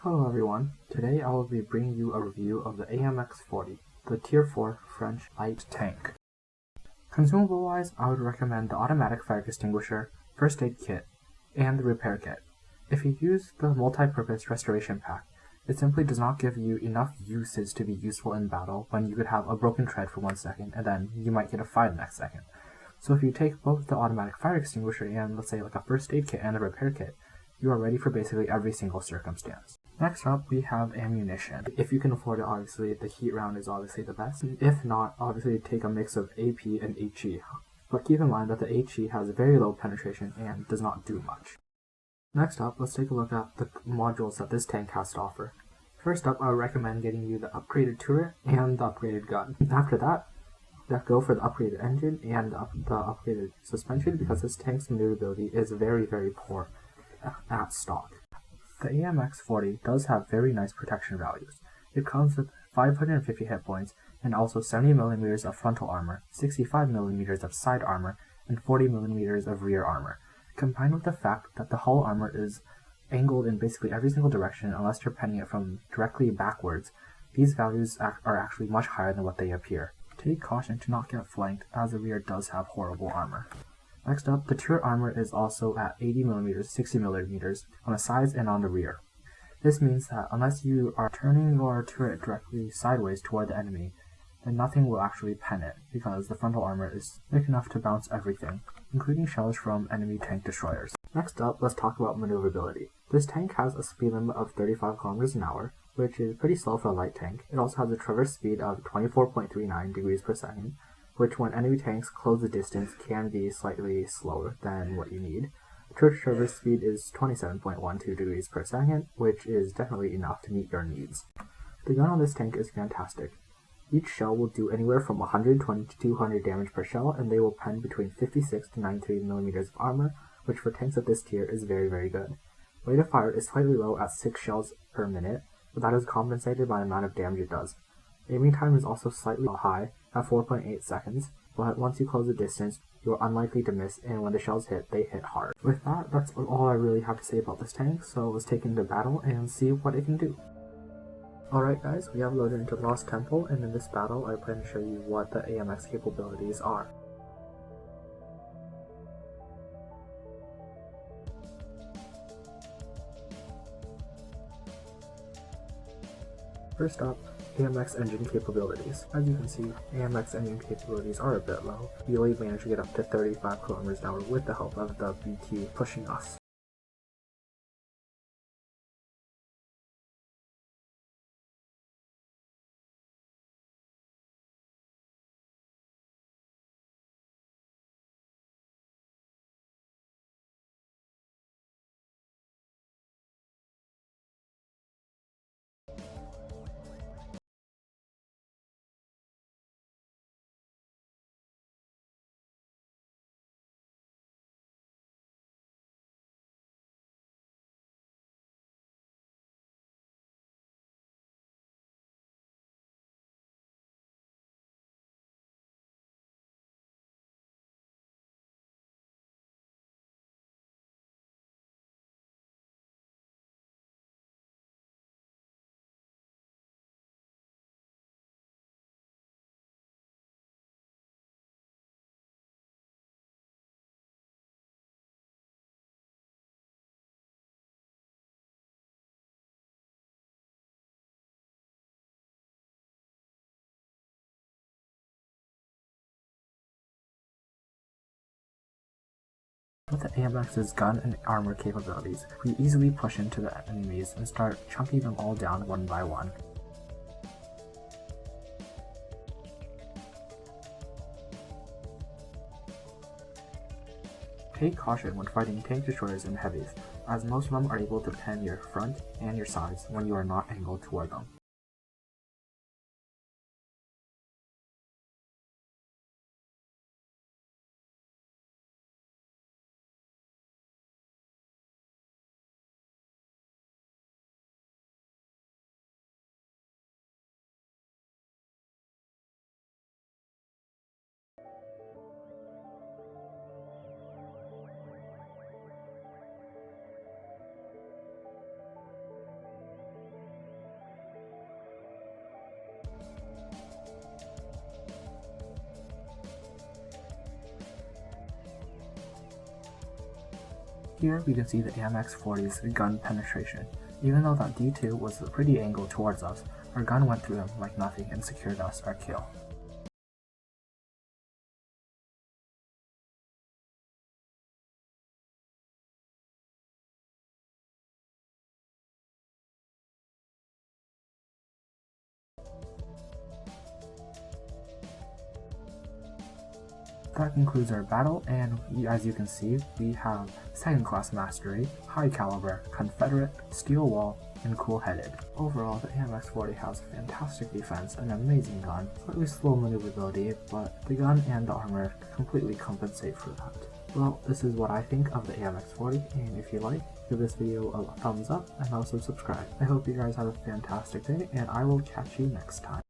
Hello everyone, today I will be bringing you a review of the AMX 40, the Tier 4 French light tank. Consumable wise, I would recommend the automatic fire extinguisher, first aid kit, and the repair kit. If you use the multi-purpose restoration pack, it simply does not give you enough uses to be useful in battle when you could have a broken tread for 1 second and then you might get a fire the next second. So if you take both the automatic fire extinguisher and let's say like a first aid kit and a repair kit, you are ready for basically every single circumstance. Next up, we have ammunition. If you can afford it, obviously, the heat round is obviously the best. If not, obviously take a mix of AP and HE. But keep in mind that the HE has very low penetration and does not do much. Next up, let's take a look at the modules that this tank has to offer. First up, I would recommend getting you the upgraded turret and the upgraded gun. After that, go for the upgraded engine and the upgraded suspension because this tank's maneuverability is very, very poor at stock. The AMX 40 does have very nice protection values. It comes with 550 hit points and also 70mm of frontal armor, 65mm of side armor, and 40mm of rear armor, combined with the fact that the hull armor is angled in basically every single direction unless you're penning it from directly backwards. These values are actually much higher than what they appear. Take caution to not get flanked as the rear does have horrible armor. Next up, the turret armor is also at 80mm, 60mm on the sides and on the rear. This means that unless you are turning your turret directly sideways toward the enemy, then nothing will actually pen it, because the frontal armor is thick enough to bounce everything, including shells from enemy tank destroyers. Next up, let's talk about maneuverability. This tank has a speed limit of 35 km an hour, which is pretty slow for a light tank. It also has a traverse speed of 24.39 degrees per second, which when enemy tanks close the distance can be slightly slower than what you need. Turret traverse speed is 27.12 degrees per second, which is definitely enough to meet your needs. The gun on this tank is fantastic. Each shell will do anywhere from 120 to 200 damage per shell, and they will pen between 56 to 93mm of armor, which for tanks of this tier is very, very good. Rate of fire is slightly low at 6 shells per minute, but that is compensated by the amount of damage it does. Aiming time is also slightly high at 4.8 seconds, but once you close the distance, you are unlikely to miss, and when the shells hit, they hit hard. With that, that's all I really have to say about this tank, so let's take it into battle and see what it can do. Alright guys, we have loaded into Lost Temple, and in this battle I plan to show you what the AMX capabilities are. First up, AMX engine capabilities. As you can see, AMX engine capabilities are a bit low. We only managed to get up to 35 km an hour with the help of the BT pushing us. With the AMX's gun and armor capabilities, we easily push into the enemies and start chunking them all down one by one. Take caution when fighting tank destroyers and heavies, as most of them are able to pen your front and your sides when you are not angled toward them. Here we can see the AMX-40's gun penetration. Even though that D2 was pretty angled towards us, our gun went through him like nothing and secured us our kill. That concludes our battle, and as you can see, we have second class mastery, high caliber, Confederate, steel wall, and cool-headed. Overall, the AMX-40 has fantastic defense, an amazing gun, slightly slow maneuverability, but the gun and the armor completely compensate for that. Well, this is what I think of the AMX-40, and if you like, give this video a thumbs up and also subscribe. I hope you guys have a fantastic day, and I will catch you next time.